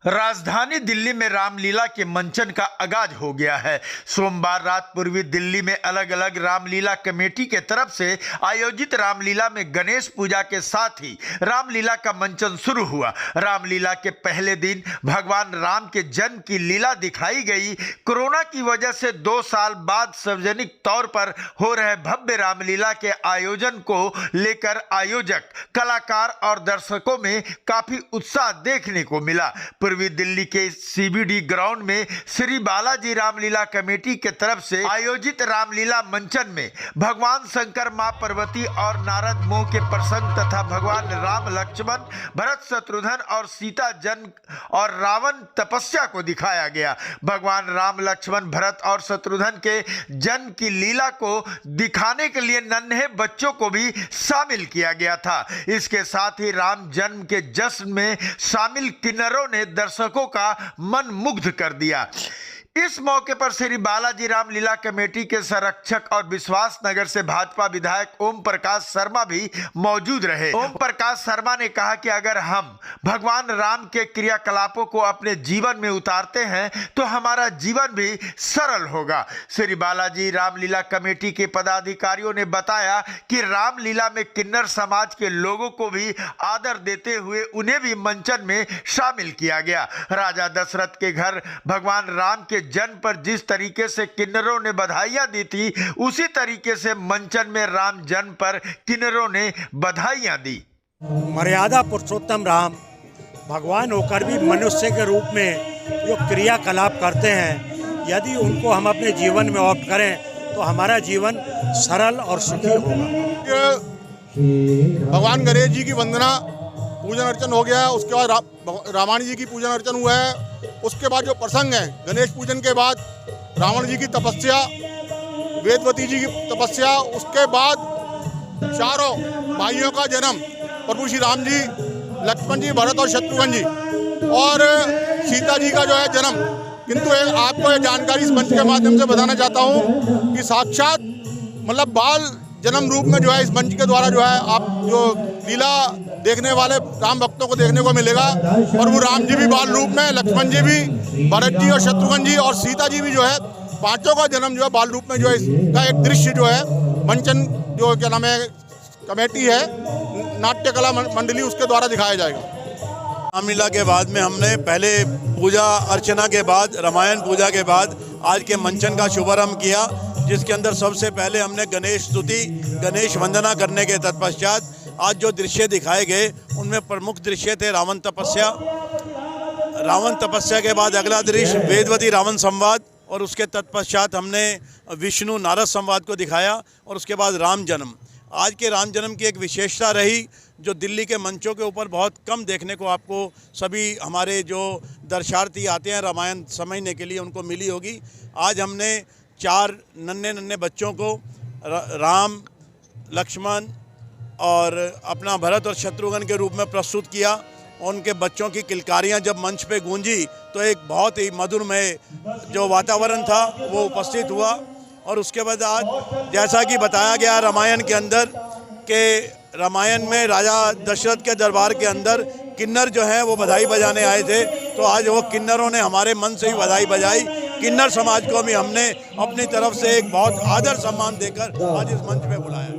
राजधानी दिल्ली में रामलीला के मंचन का आगाज हो गया है। सोमवार रात पूर्वी दिल्ली में अलग अलग रामलीला कमेटी के तरफ से आयोजित रामलीला में गणेश पूजा के साथ ही रामलीला का मंचन शुरू हुआ। रामलीला के पहले दिन भगवान राम के जन्म की लीला दिखाई गई। कोरोना की वजह से 2 साल बाद सार्वजनिक तौर पर हो रहे भव्य रामलीला के आयोजन को लेकर आयोजक, कलाकार और दर्शकों में काफी उत्साह देखने को मिला। पूर्वी दिल्ली के सीबीडी ग्राउंड में श्री बालाजी रामलीला कमेटी के तरफ से आयोजित रामलीला मंचन में भगवान शंकर, मां पार्वती और नारद मोह के प्रसंग तथा भगवान राम, लक्ष्मण, भरत, शत्रुघ्न और सीता जन्म और रावण तपस्या को दिखाया गया। भगवान राम, लक्ष्मण, भरत और शत्रुघ्न के जन्म की लीला को दिखाने के लिए नन्हे बच्चों को भी शामिल किया गया था। इसके साथ ही राम जन्म के जश्न में शामिल किन्नरों ने दर्शकों का मन मुग्ध कर दिया। इस मौके पर श्री बालाजी रामलीला कमेटी के संरक्षक और विश्वास नगर से भाजपा विधायक ओम प्रकाश शर्मा भी मौजूद रहे। ओम प्रकाश शर्मा ने कहा कि अगर हम भगवान राम के क्रियाकलापों को अपने जीवन में उतारते हैं तो हमारा जीवन भी सरल होगा। श्री बालाजी रामलीला कमेटी के पदाधिकारियों ने बताया कि रामलीला में किन्नर समाज के लोगों को भी आदर देते हुए उन्हें भी मंचन में शामिल किया गया। राजा दशरथ के घर भगवान राम के जन्म पर जिस तरीके से किन्नरों ने बधाइयां दी थी, उसी तरीके से मंचन में राम जन्म पर किन्नरों ने बधाइयां दी। मर्यादा पुरुषोत्तम राम भगवान होकर भी मनुष्य के रूप में जो क्रियाकलाप करते हैं, यदि उनको हम अपने जीवन में ऑप्ट करें तो हमारा जीवन सरल और सुखी होगा। भगवान गणेश जी की वंदना, पूजन अर्चन हो गया। उसके बाद रामायण जी की पूजन अर्चन हुआ है। उसके बाद जो प्रसंग है, गणेश पूजन के बाद रावण जी की तपस्या, वेदवती जी की तपस्या, उसके बाद चारों भाइयों का जन्म, प्रभु श्री राम जी, लक्ष्मण जी, भरत और शत्रुघ्न जी और सीता जी का जो है जन्म। किंतु आपको ये जानकारी इस मंच के माध्यम से बताना चाहता हूँ कि साक्षात मतलब बाल जन्म रूप में जो है इस मंच के द्वारा जो है आप जो लीला देखने वाले राम भक्तों को देखने को मिलेगा। प्रभु राम जी भी बाल रूप में, लक्ष्मण जी भी, भरत जी और शत्रुघ्न जी और सीता जी भी जो है, पांचों का जन्म जो है बाल रूप में जो है इसका एक दृश्य जो है मंचन जो क्या नाम है कमेटी है, नाट्य कला मंडली, उसके द्वारा दिखाया जाएगा। रामलीला के बाद में हमने पहले पूजा अर्चना के बाद, रामायण पूजा के बाद आज के मंचन का शुभारंभ किया, जिसके अंदर सबसे पहले हमने गणेश स्तुति, गणेश वंदना करने के तत्पश्चात आज जो दृश्य दिखाए गए उनमें प्रमुख दृश्य थे रावण तपस्या। रावण तपस्या के बाद अगला दृश्य वेदवती रावण संवाद और उसके तत्पश्चात हमने विष्णु नारद संवाद को दिखाया और उसके बाद राम जन्म। आज के राम जन्म की एक विशेषता रही जो दिल्ली के मंचों के ऊपर बहुत कम देखने को आपको सभी हमारे जो दर्शनार्थी आते हैं रामायण समझने के लिए उनको मिली होगी। आज हमने 4 नन्हे बच्चों को राम, लक्ष्मण और अपना भरत और शत्रुघ्न के रूप में प्रस्तुत किया। उनके बच्चों की किलकारियां जब मंच पे गूंजी तो एक बहुत ही मधुरमय जो वातावरण था वो उपस्थित हुआ। और उसके बाद आज जैसा कि बताया गया रामायण के अंदर कि रामायण में राजा दशरथ के दरबार के अंदर किन्नर जो हैं वो बधाई बजाने आए थे, तो आज वो किन्नरों ने हमारे मन से ही बधाई बजाई। किन्नर समाज को भी हमने अपनी तरफ से एक बहुत आदर सम्मान देकर आज इस मंच पे बुलाया।